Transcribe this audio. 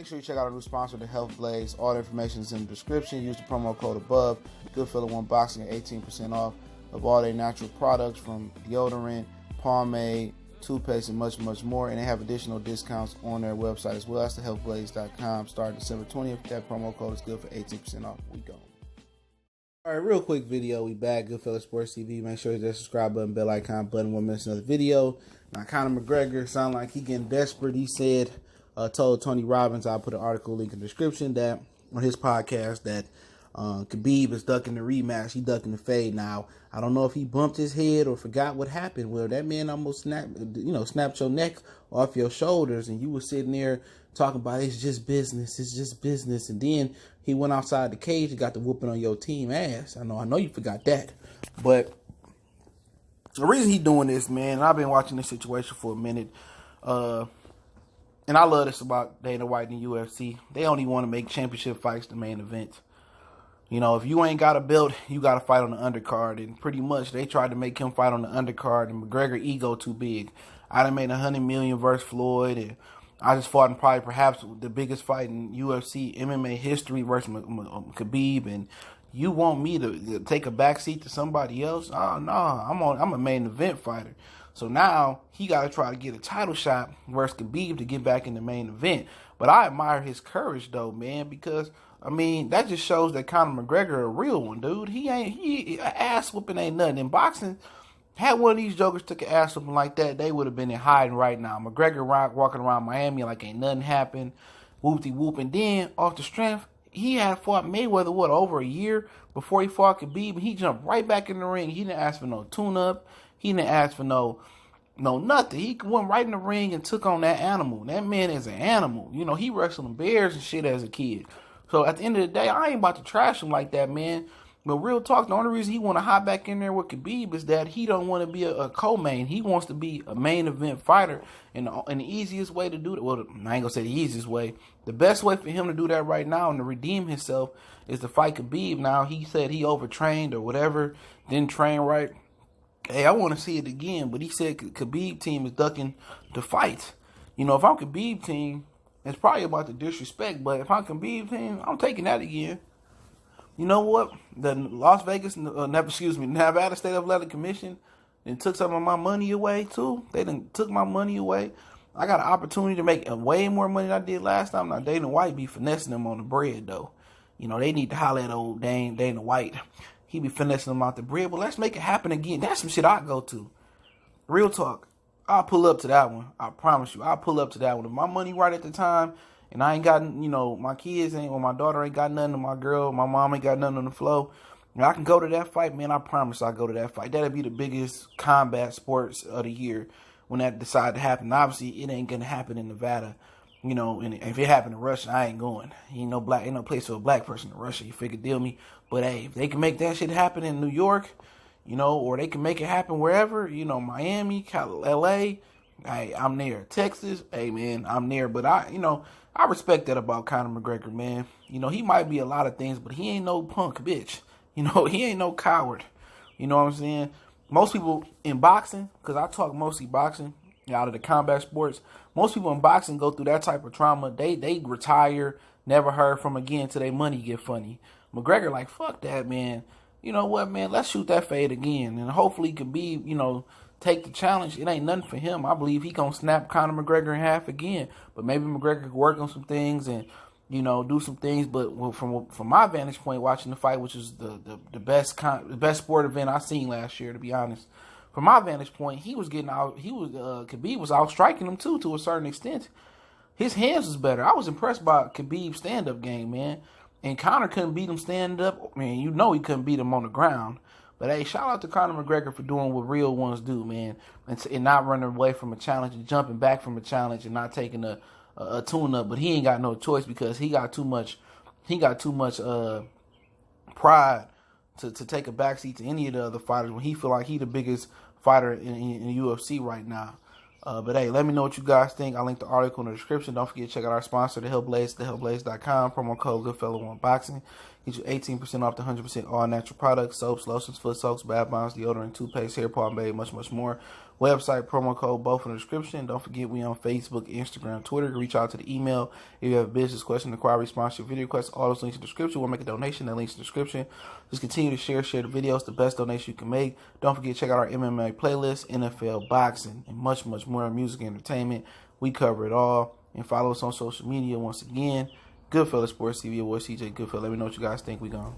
sure you check out our new sponsor, The Health Blaze. All the information is in the description. Use the promo code above. Goodfellow Boxing at 18% off of all their natural products, from deodorant, pomade, toothpaste, and much, much more. And they have additional discounts on their website as well. That's thehealthblaze.com. Starting December 20th. That promo code is good for 18% off. We go. All right, real quick video. We back. Goodfellow Sports TV. Make sure you hit that subscribe button, bell icon button. 1 minute another video. Now, Conor McGregor sound like he getting desperate. He said, told Tony Robbins, I'll put an article link in the description, that on his podcast that Khabib is ducking the rematch. He ducking the fade now. I don't know if he bumped his head or forgot what happened. Well, that man almost snapped your neck off your shoulders, and you were sitting there talking about it's just business. It's just business. And then he went outside the cage and got the whooping on your team ass. I know you forgot that. But the reason he doing this, man, I've been watching this situation for a minute. And I love this about Dana White and the UFC. They only want to make championship fights the main event. You know, if you ain't got a belt, you got to fight on the undercard. And pretty much they tried to make him fight on the undercard, and McGregor ego too big. I done made $100 million versus Floyd, and I just fought in probably perhaps the biggest fight in UFC MMA history versus Khabib, and you want me to take a backseat to somebody else? Oh no, I'm a main event fighter. So now he got to try to get a title shot versus Khabib to get back in the main event. But I admire his courage though, man, because I mean that just shows that Conor McGregor a real one, dude. He ass whooping ain't nothing. In boxing, had one of these jokers took an ass whooping like that, they would have been in hiding right now. McGregor walking around Miami like ain't nothing happened, whoop-de-whoop, and then off the strength, he had fought Mayweather, over a year before he fought Khabib, and he jumped right back in the ring. He didn't ask for no tune-up. He didn't ask for no nothing. He went right in the ring and took on that animal. That man is an animal. You know, he wrestled bears and shit as a kid. So at the end of the day, I ain't about to trash him like that, man. But real talk, the only reason he want to hop back in there with Khabib is that he don't want to be a co-main. He wants to be a main event fighter. And the easiest way to do that, well, I ain't going to say the easiest way. The best way for him to do that right now and to redeem himself is to fight Khabib. Now, he said he overtrained or whatever, didn't train right. Hey, I want to see it again. But he said Khabib team is ducking the fight. You know, if I'm Khabib team, it's probably about the disrespect. But if I'm Khabib team, I'm taking that again. You know what? The Nevada State Athletic Commission then took some of my money away too. They done took my money away. I got an opportunity to make way more money than I did last time. Now Dana White be finessing them on the bread though. You know, they need to holler at old Dana White. He be finessing them out the bread. But let's make it happen again. That's some shit I go to. Real talk. I'll pull up to that one. I promise you. I'll pull up to that one. If my money right at the time, and I ain't got, my kids ain't, or my daughter ain't got nothing, or my girl, my mom ain't got nothing on the flow, and I can go to that fight, man, I promise I'll go to that fight. That'll be the biggest combat sports of the year when that decide to happen. Obviously, it ain't going to happen in Nevada, and if it happened in Russia, I ain't going. Ain't no place for a black person in Russia, you figure, deal me. But, hey, if they can make that shit happen in New York, or they can make it happen wherever, Miami, L.A., hey, I'm there. Texas, hey, man, I'm there. But, I respect that about Conor McGregor, man. He might be a lot of things, but he ain't no punk bitch. He ain't no coward. You know what I'm saying? Most people in boxing, because I talk mostly boxing, out of the combat sports, most people in boxing go through that type of trauma. They retire, never heard from again till their money get funny. McGregor like, fuck that, man. You know what, man? Let's shoot that fade again. And hopefully Khabib, take the challenge. It ain't nothing for him. I believe he gonna snap Conor McGregor in half again. But maybe McGregor could work on some things and, do some things. But from my vantage point, watching the fight, which is the best sport event I seen last year, to be honest. From my vantage point, he was getting out. Khabib was out striking him too, to a certain extent. His hands was better. I was impressed by Khabib's stand up game, man. And Conor couldn't beat him stand up. Man, he couldn't beat him on the ground. But, hey, shout out to Conor McGregor for doing what real ones do, man, and not running away from a challenge and jumping back from a challenge and not taking a tune-up. But he ain't got no choice because he got too much pride to take a backseat to any of the other fighters when he feel like he the biggest fighter in the UFC right now. But, hey, let me know what you guys think. I'll link the article in the description. Don't forget to check out our sponsor, The Health Blaze, thehealthblaze.com. Promo code Goodfellow1Boxing. Get you 18% off the 100% all natural products, soaps, lotions, foot soaks, bath bombs, deodorant, toothpaste, hair pomade, much, much more. website, promo code, both in the description. Don't forget we on Facebook, Instagram, Twitter. Reach out to the email if you have a business question, inquiry, sponsor, video requests. All those links in the description. We'll make a donation. That link's in the description. Just continue to share the videos. The best donation you can make. Don't forget to check out our MMA playlist, NFL, boxing, and much, much more. Music, entertainment. We cover it all. And follow us on social media once again. Goodfellas Sports TV. Your boy CJ Goodfellas. Let me know what you guys think. We gone.